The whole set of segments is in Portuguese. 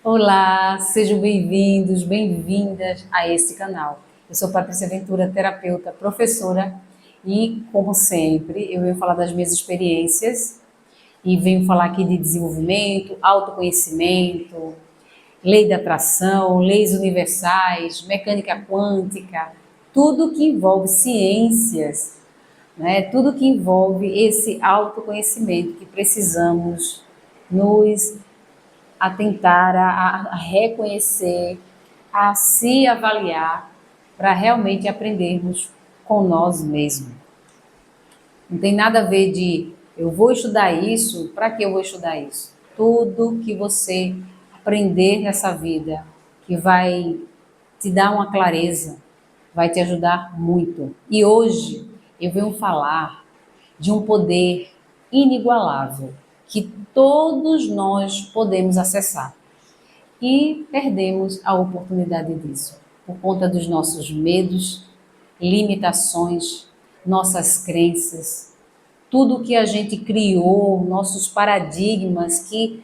Olá, sejam bem-vindos, bem-vindas a esse canal. Eu sou Patrícia Ventura, terapeuta, professora e, como sempre, eu venho falar das minhas experiências e venho falar aqui de desenvolvimento, autoconhecimento, lei da atração, leis universais, mecânica quântica, tudo que envolve ciências, né? Tudo que envolve esse autoconhecimento que precisamos nos atentar a reconhecer, a se avaliar para realmente aprendermos com nós mesmos. Não tem nada a ver de eu vou estudar isso, para que eu vou estudar isso? Tudo que você aprender nessa vida, que vai te dar uma clareza, vai te ajudar muito. E hoje eu venho falar de um poder inigualável que todos nós podemos acessar e perdemos a oportunidade disso por conta dos nossos medos, limitações, nossas crenças, tudo que a gente criou, nossos paradigmas que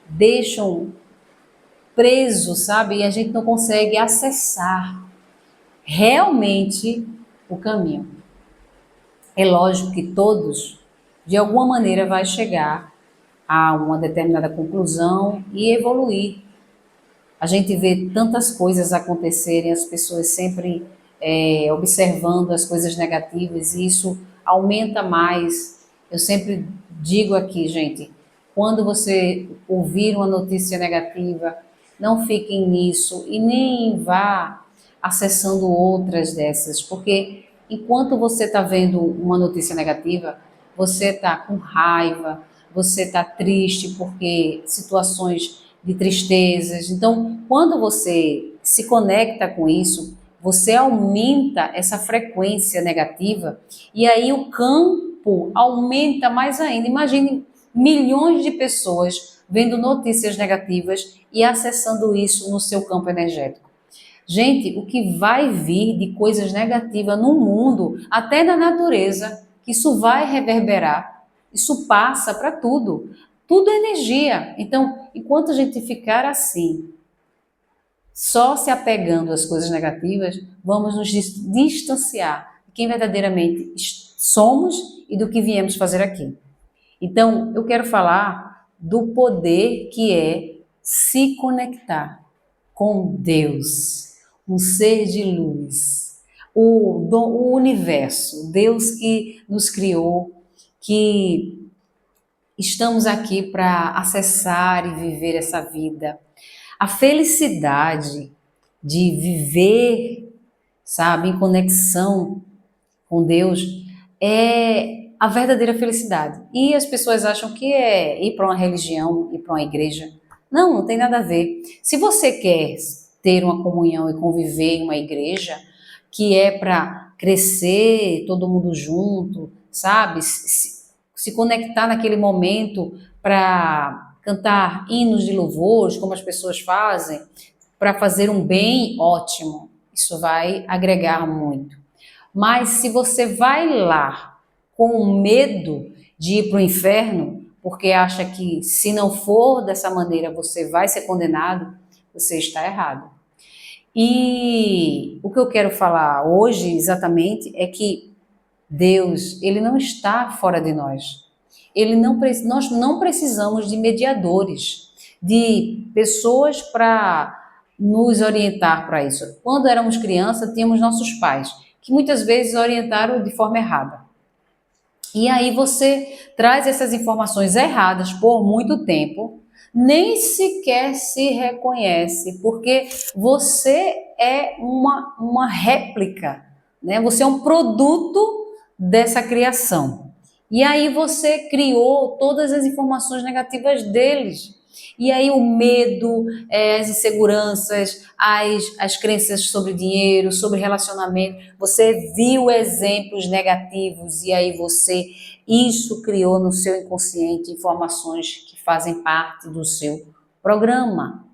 deixam preso, sabe? E a gente não consegue acessar realmente o caminho. É lógico que todos, de alguma maneira, vai chegar a uma determinada conclusão e evoluir. A gente vê tantas coisas acontecerem, as pessoas sempre observando as coisas negativas e isso aumenta mais. Eu sempre digo aqui, gente, quando você ouvir uma notícia negativa, não fiquem nisso e nem vá acessando outras dessas, porque enquanto você está vendo uma notícia negativa, você está com raiva, você está triste porque situações de tristezas. Então, quando você se conecta com isso, você aumenta essa frequência negativa e aí o campo aumenta mais ainda. Imagine milhões de pessoas vendo notícias negativas e acessando isso no seu campo energético. Gente, o que vai vir de coisas negativas no mundo, até na natureza, que isso vai reverberar, isso passa para tudo. Tudo é energia. Então, enquanto a gente ficar assim, só se apegando às coisas negativas, vamos nos distanciar de quem verdadeiramente somos e do que viemos fazer aqui. Então, eu quero falar do poder que é se conectar com Deus, um ser de luz, o universo, Deus que nos criou, que estamos aqui para acessar e viver essa vida. A felicidade de viver, sabe, em conexão com Deus é a verdadeira felicidade. E as pessoas acham que é ir para uma religião, ir para uma igreja. Não, não tem nada a ver. Se você quer ter uma comunhão e conviver em uma igreja, que é para crescer todo mundo junto, sabe? Se conectar naquele momento para cantar hinos de louvores, como as pessoas fazem, para fazer um bem, ótimo. Isso vai agregar muito. Mas se você vai lá com medo de ir para o inferno, porque acha que se não for dessa maneira você vai ser condenado, você está errado. E o que eu quero falar hoje exatamente é que Deus, ele não está fora de nós. Nós não precisamos de mediadores, de pessoas para nos orientar para isso. Quando éramos crianças, tínhamos nossos pais, que muitas vezes orientaram de forma errada. E aí você traz essas informações erradas por muito tempo, nem sequer se reconhece, porque você é uma réplica, né? Você é um produto dessa criação. E aí você criou todas as informações negativas deles. E aí o medo, as inseguranças, as crenças sobre dinheiro, sobre relacionamento, você viu exemplos negativos e aí isso criou no seu inconsciente informações que fazem parte do seu programa.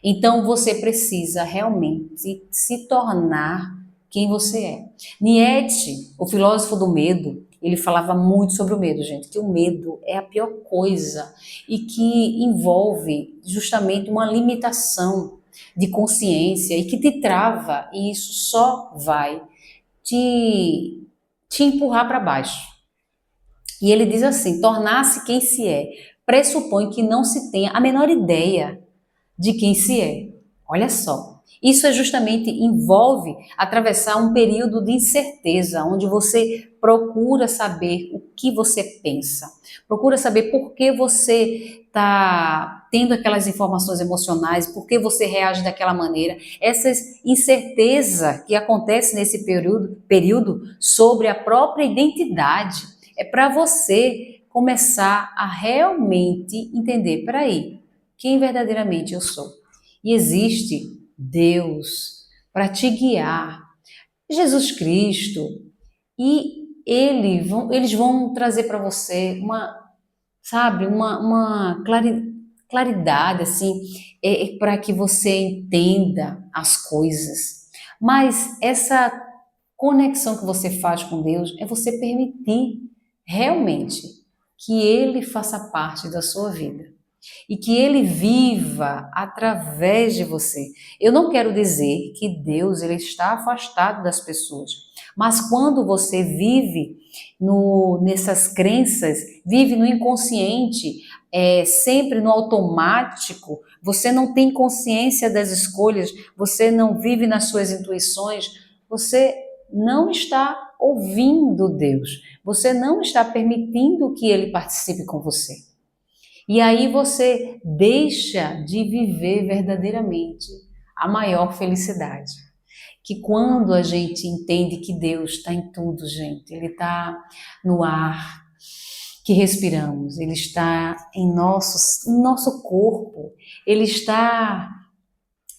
Então você precisa realmente se tornar quem você é. Nietzsche, o filósofo do medo, ele falava muito sobre o medo, gente, que o medo é a pior coisa e que envolve justamente uma limitação de consciência e que te trava, e isso só vai te empurrar para baixo. E ele diz assim: tornar-se quem se é pressupõe que não se tenha a menor ideia de quem se é. Olha só. Isso é justamente envolve atravessar um período de incerteza, onde você procura saber o que você pensa, procura saber por que você está tendo aquelas informações emocionais, por que você reage daquela maneira. Essa incerteza que acontece nesse período sobre a própria identidade é para você começar a realmente entender, peraí, quem verdadeiramente eu sou. E existe Deus para te guiar, Jesus Cristo, e eles vão trazer para você uma claridade, assim, para que você entenda as coisas. Mas essa conexão que você faz com Deus é você permitir realmente que Ele faça parte da sua vida e que Ele viva através de você. Eu não quero dizer que Deus ele está afastado das pessoas, mas quando você vive nessas crenças, vive no inconsciente, sempre no automático, você não tem consciência das escolhas, você não vive nas suas intuições, você não está ouvindo Deus, você não está permitindo que Ele participe com você. E aí você deixa de viver verdadeiramente a maior felicidade. Que quando a gente entende que Deus está em tudo, gente, Ele está no ar que respiramos, Ele está em nosso corpo, Ele está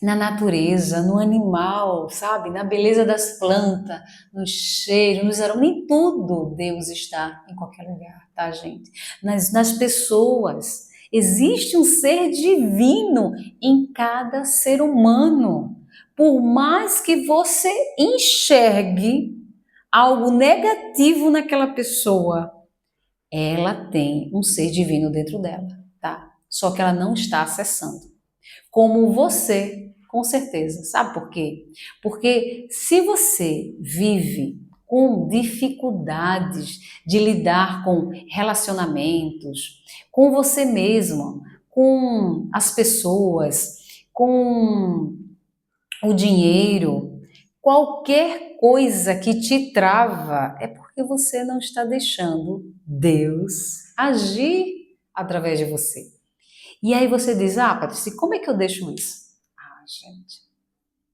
na natureza, no animal, sabe? Na beleza das plantas, no cheiro, nos aromas, nem tudo Deus está em qualquer lugar, tá, gente? Nas pessoas. Existe um ser divino em cada ser humano. Por mais que você enxergue algo negativo naquela pessoa, ela tem um ser divino dentro dela, tá? Só que ela não está acessando. Como você, com certeza. Sabe por quê? Porque se você vive com dificuldades de lidar com relacionamentos, com você mesmo, com as pessoas, com o dinheiro, qualquer coisa que te trava é porque você não está deixando Deus agir através de você. E aí você diz: ah, Patrícia, como é que eu deixo isso? Ah, gente,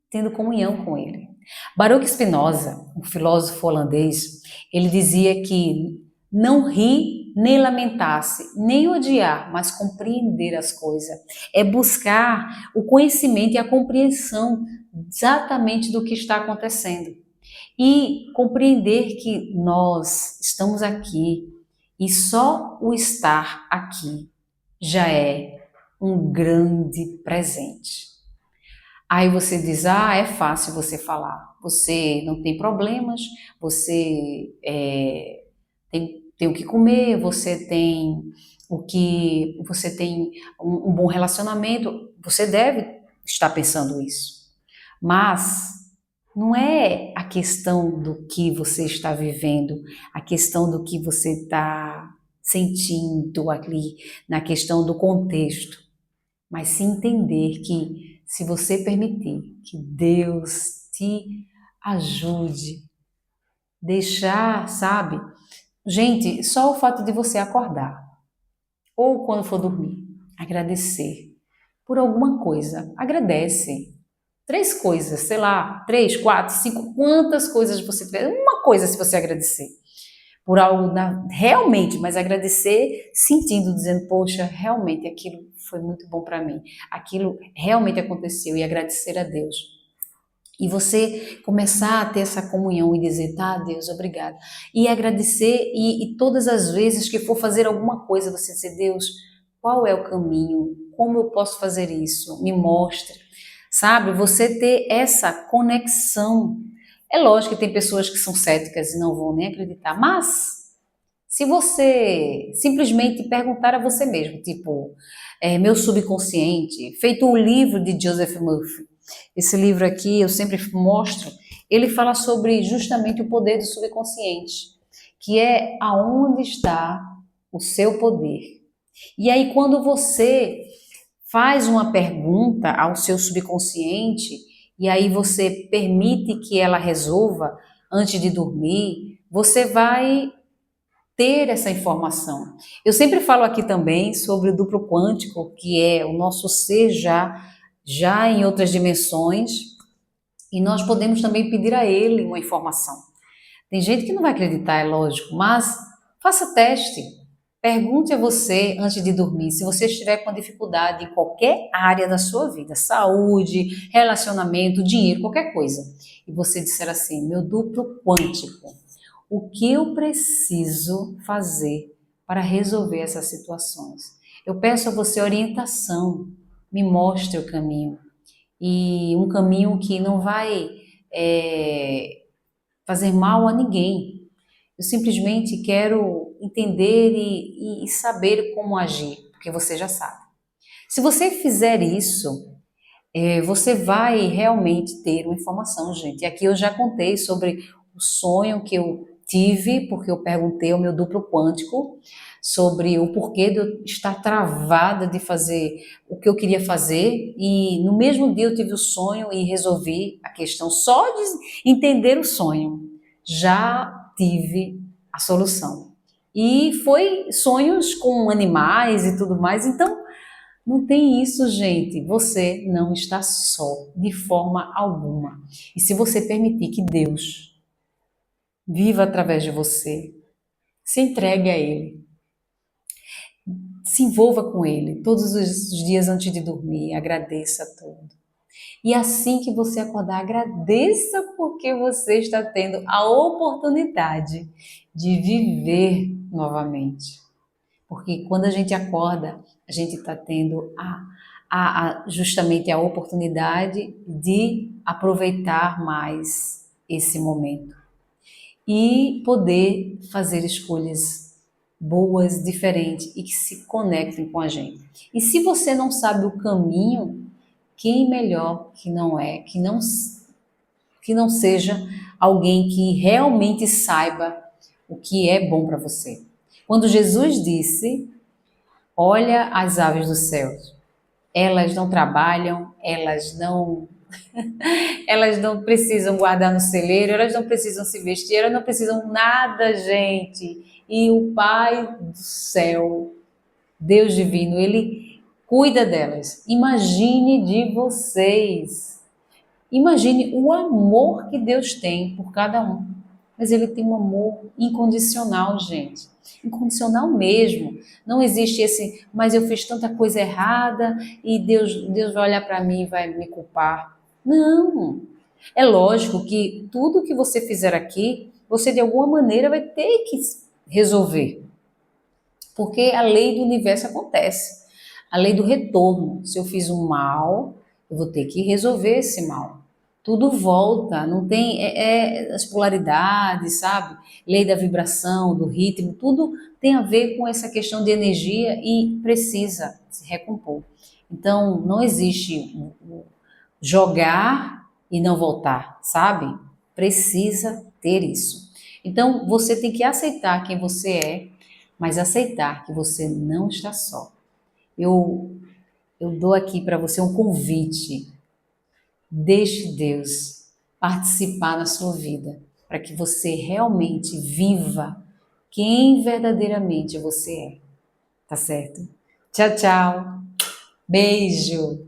tendo comunhão com Ele. Baruch Spinoza, um filósofo holandês, ele dizia que não rir nem lamentar-se, nem odiar, mas compreender as coisas. É buscar o conhecimento e a compreensão exatamente do que está acontecendo. E compreender que nós estamos aqui e só o estar aqui já é um grande presente. Aí você diz: ah, é fácil você falar, você não tem problemas, você tem o que comer, você tem um bom relacionamento, você deve estar pensando isso. Mas não é a questão do que você está vivendo, a questão do que você está sentindo ali, na questão do contexto, mas se entender que se você permitir que Deus te ajude, deixar, sabe? Gente, só o fato de você acordar, ou quando for dormir, agradecer por alguma coisa, agradece. 3 coisas, sei lá, 3, 4, 5, quantas coisas você tiver, uma coisa se você agradecer por algo realmente, mas agradecer sentindo, dizendo: poxa, realmente aquilo foi muito bom para mim, aquilo realmente aconteceu, e agradecer a Deus. E você começar a ter essa comunhão e dizer: tá, Deus, obrigado. E agradecer, e todas as vezes que for fazer alguma coisa, você dizer: Deus, qual é o caminho? Como eu posso fazer isso? Me mostre. Sabe, você ter essa conexão. É lógico que tem pessoas que são céticas e não vão nem acreditar, mas Se você simplesmente perguntar a você mesmo, tipo, meu subconsciente, feito o livro de Joseph Murphy, esse livro aqui eu sempre mostro, ele fala sobre justamente o poder do subconsciente, que é aonde está o seu poder. E aí quando você faz uma pergunta ao seu subconsciente e aí você permite que ela resolva antes de dormir, você vai ter essa informação. Eu sempre falo aqui também sobre o duplo quântico, que é o nosso ser já em outras dimensões, e nós podemos também pedir a ele uma informação. Tem gente que não vai acreditar, é lógico, mas faça teste. Pergunte a você antes de dormir, se você estiver com dificuldade em qualquer área da sua vida, saúde, relacionamento, dinheiro, qualquer coisa, e você disser assim, meu duplo quântico, o que eu preciso fazer para resolver essas situações? Eu peço a você orientação, me mostre o caminho, e um caminho que não vai fazer mal a ninguém. Eu simplesmente quero entender e saber como agir, porque você já sabe. Se você fizer isso, você vai realmente ter uma informação, gente. E aqui eu já contei sobre o sonho que eu tive, porque eu perguntei ao meu duplo quântico sobre o porquê de eu estar travada de fazer o que eu queria fazer. E no mesmo dia eu tive o sonho e resolvi a questão só de entender o sonho. Já tive a solução. E foi sonhos com animais e tudo mais, então não tem isso, gente. Você não está só, de forma alguma. E se você permitir que Deus viva através de você, se entregue a Ele, se envolva com Ele todos os dias antes de dormir, agradeça tudo. E assim que você acordar, agradeça porque você está tendo a oportunidade de viver novamente. Porque quando a gente acorda, a gente está tendo justamente a oportunidade de aproveitar mais esse momento e poder fazer escolhas boas, diferentes e que se conectem com a gente. E se você não sabe o caminho, quem melhor que não seja alguém que realmente saiba o que é bom para você. Quando Jesus disse: olha as aves dos céus. Elas não trabalham, elas não precisam guardar no celeiro, elas não precisam se vestir, elas não precisam nada, gente. E o Pai do céu, Deus divino, ele cuida delas. Imagine de vocês. Imagine o amor que Deus tem por cada um. Mas ele tem um amor incondicional, gente. Incondicional mesmo. Não existe esse, mas eu fiz tanta coisa errada e Deus vai olhar para mim e vai me culpar. Não. É lógico que tudo que você fizer aqui, você de alguma maneira vai ter que resolver. Porque a lei do universo acontece. A lei do retorno. Se eu fiz um mal, eu vou ter que resolver esse mal. Tudo volta, não tem as polaridades, sabe? Lei da vibração, do ritmo, tudo tem a ver com essa questão de energia e precisa se recompor. Então, não existe jogar e não voltar, sabe? Precisa ter isso. Então, você tem que aceitar quem você é, mas aceitar que você não está só. Eu, eu dou aqui para você um convite. Deixe Deus participar na sua vida, para que você realmente viva quem verdadeiramente você é. Tá certo? Tchau, tchau. Beijo.